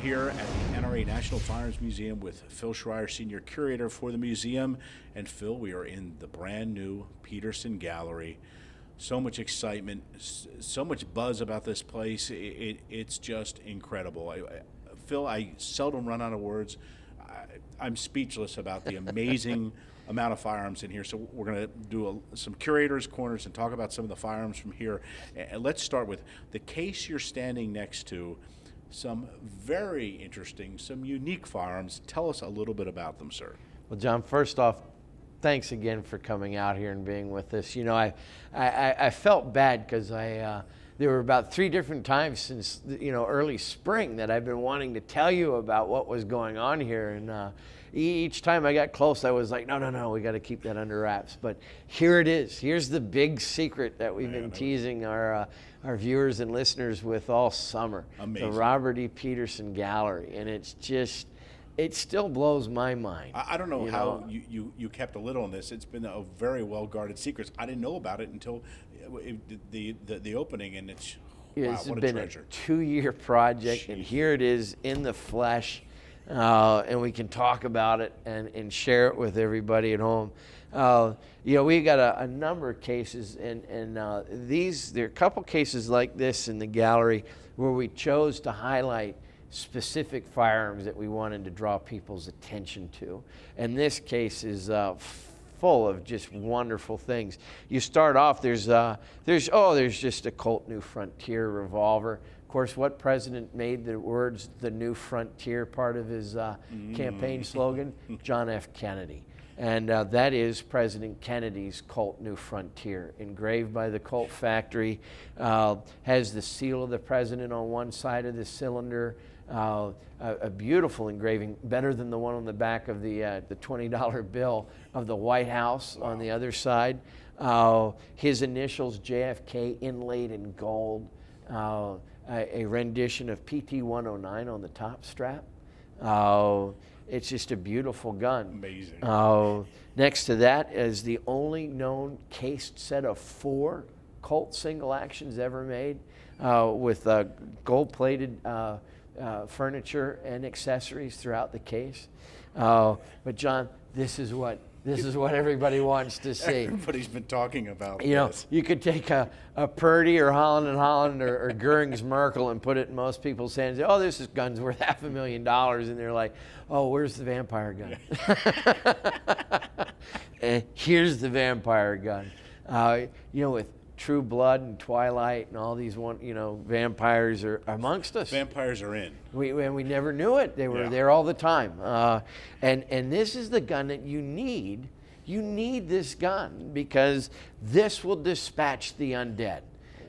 here at the NRA National Firearms Museum with Phil Schreier, Senior Curator for the museum. And Phil, we are in the brand new Petersen Gallery. So much excitement, so much buzz about this place. It's just incredible. Phil, I seldom run out of words. I'm speechless about the amazing amount of firearms in here. So we're going to do some curators' corners and talk about some of the firearms from here. And let's start with the case you're standing next to. Some very interesting, some unique firearms. Tell us a little bit about them, sir. Well, John, first off, thanks again for coming out here and being with us. You know, I felt bad because there were about 3 different times since, early spring that I've been wanting to tell you about what was going on here. And each time I got close, I was like, no, we got to keep that under wraps. But here it is. Here's the big secret that we've been teasing our viewers and listeners with all summer. Amazing. The Robert E. Petersen Gallery. And it's just, it still blows my mind. I don't know how you kept a lid on this. It's been a very well-guarded secret. I didn't know about it until the opening, and it's It's wow, what been a treasure. a 2-year project, Jeez. and here it is in the flesh, and we can talk about it and share it with everybody at home. We got a number of cases, and there are a couple cases like this in the gallery where we chose to highlight specific firearms that we wanted to draw people's attention to. And this case is full of just wonderful things. You start off, there's just a Colt New Frontier revolver. Of course, what president made the words "the New Frontier" part of his campaign slogan? John F. Kennedy. And that is President Kennedy's Colt New Frontier, engraved by the Colt factory, has the seal of the president on one side of the cylinder, a beautiful engraving, better than the one on the back of the $20 bill of the White House. Wow. On the other side. His initials, JFK, inlaid in gold, a rendition of PT-109 on the top strap. It's just a beautiful gun. Amazing. Next to that is the only known cased set of 4 Colt single actions ever made, with gold-plated furniture and accessories throughout the case. But John, this is what everybody wants to see. Everybody's been talking about You know, this. you could take a Purdy or Holland and Holland or Goering's Merkel and put it in most people's hands. Oh, this gun's worth $500,000, and they're like, oh, where's the vampire gun? And here's the vampire gun. With True Blood and Twilight and all these vampires are amongst us. Vampires are in. We never knew it. They were there all the time. And this is the gun that you need. You need this gun because this will dispatch the undead.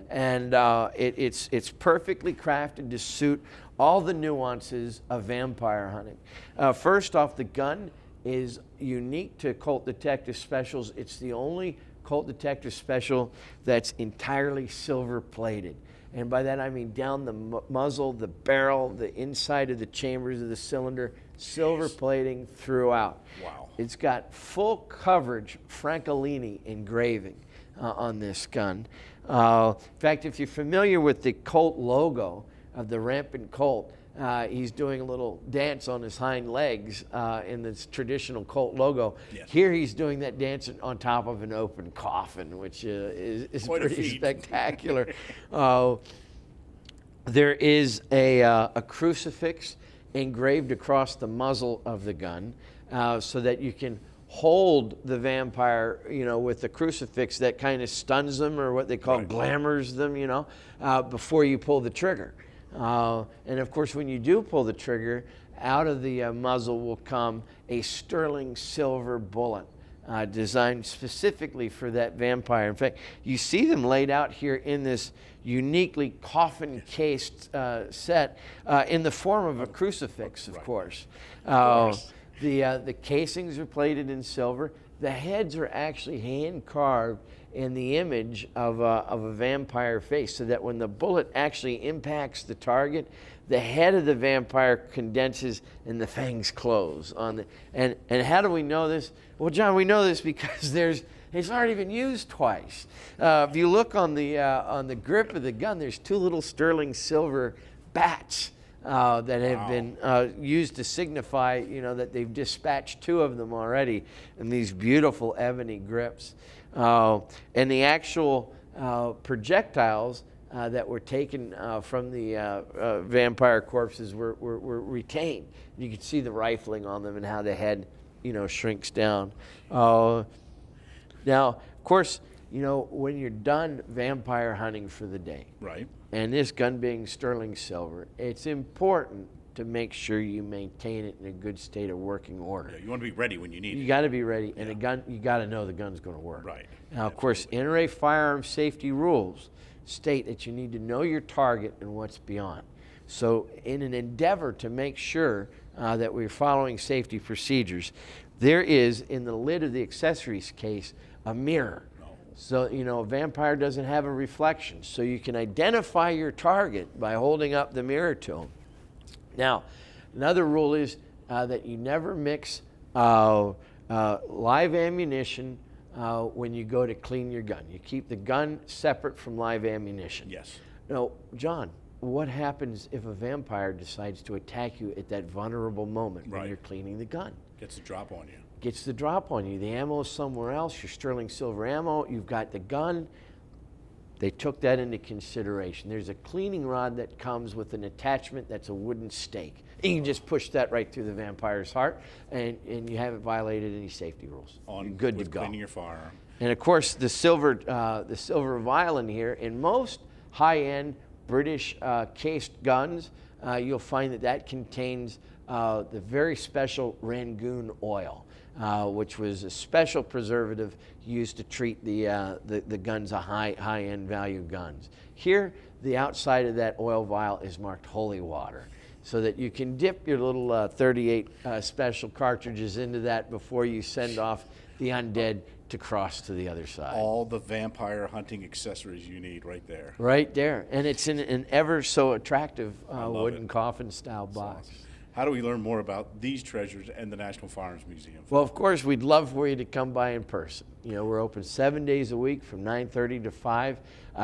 And it's perfectly crafted to suit all the nuances of vampire hunting. First off, the gun is unique to Colt Detective Specials. It's the only Colt Detective Special that's entirely silver plated. And by that I mean down the muzzle, the barrel, the inside of the chambers of the cylinder, silver plating throughout. Wow. It's got full coverage Francolini engraving on this gun. In fact, if you're familiar with the Colt logo of the Rampant Colt, he's doing a little dance on his hind legs in this traditional Colt logo. Yes. Here he's doing that dance on top of an open coffin, which is pretty spectacular. There is a crucifix engraved across the muzzle of the gun so that you can hold the vampire, with the crucifix. That kind of stuns them, or what they call glamours them, before you pull the trigger. And of course, when you do pull the trigger, out of the muzzle will come a sterling silver bullet designed specifically for that vampire. In fact, you see them laid out here in this uniquely coffin-cased set in the form of a crucifix, of course. The casings are plated in silver. The heads are actually hand-carved in the image of a vampire face, so that when the bullet actually impacts the target, the head of the vampire condenses and the fangs close on the. And how do we know this? Well, John, we know this because it's already been used twice. If you look on the grip of the gun, there's 2 little sterling silver bats that have been used to signify, you know, that they've dispatched 2 of them already in these beautiful ebony grips. And the actual projectiles that were taken from the vampire corpses were retained. You could see the rifling on them and how the head, you know, shrinks down. Now, of course, you know, when you're done vampire hunting for the day, Right. and this gun being sterling silver, it's important to make sure you maintain it in a good state of working order. Yeah, you want to be ready when you need You it. got to be ready, and a gun, you got to know the gun's going to work. Right. Now, of course, NRA firearm safety rules state that you need to know your target and what's beyond. So, in an endeavor to make sure that we're following safety procedures, there is in the lid of the accessories case a mirror. So, you know, a vampire doesn't have a reflection, so you can identify your target by holding up the mirror to him. Now, another rule is that you never mix live ammunition when you go to clean your gun. You keep the gun separate from live ammunition. Yes. Now, John, what happens if a vampire decides to attack you at that vulnerable moment when Right. you're cleaning the gun? Gets a drop on you. Gets the drop on you. The ammo is somewhere else. Your sterling silver ammo. You've got the gun. They took that into consideration. There's a cleaning rod that comes with an attachment that's a wooden stake. You can just push that right through the vampire's heart, and you haven't violated any safety rules. You're good to with go. cleaning your firearm. And of course, the silver vial in here, in most high-end British cased guns, you'll find that contains the very special Rangoon oil, which was a special preservative used to treat the guns a high-end value guns. Here, the outside of that oil vial is marked holy water, so that you can dip your little 38 special cartridges into that before you send off the undead to cross to the other side. All the vampire hunting accessories you need right there. Right there. And it's in an ever so attractive love wooden it. coffin style box. How do we learn more about these treasures and the National Firearms Museum? Well, of course, we'd love for you to come by in person. You know, we're open 7 days a week from 9:30 to 5,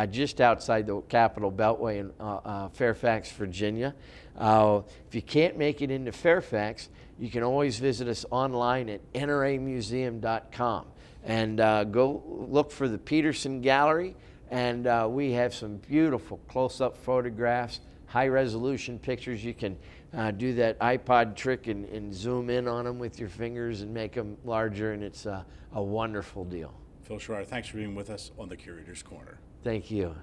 just outside the Capitol Beltway in Fairfax, Virginia. If you can't make it into Fairfax, you can always visit us online at nramuseum.com and go look for the Peterson Gallery. And we have some beautiful close-up photographs, high-resolution pictures. You can do that iPod trick and zoom in on them with your fingers and make them larger, and it's a wonderful deal. Phil Schreier, thanks for being with us on the Curator's Corner. Thank you.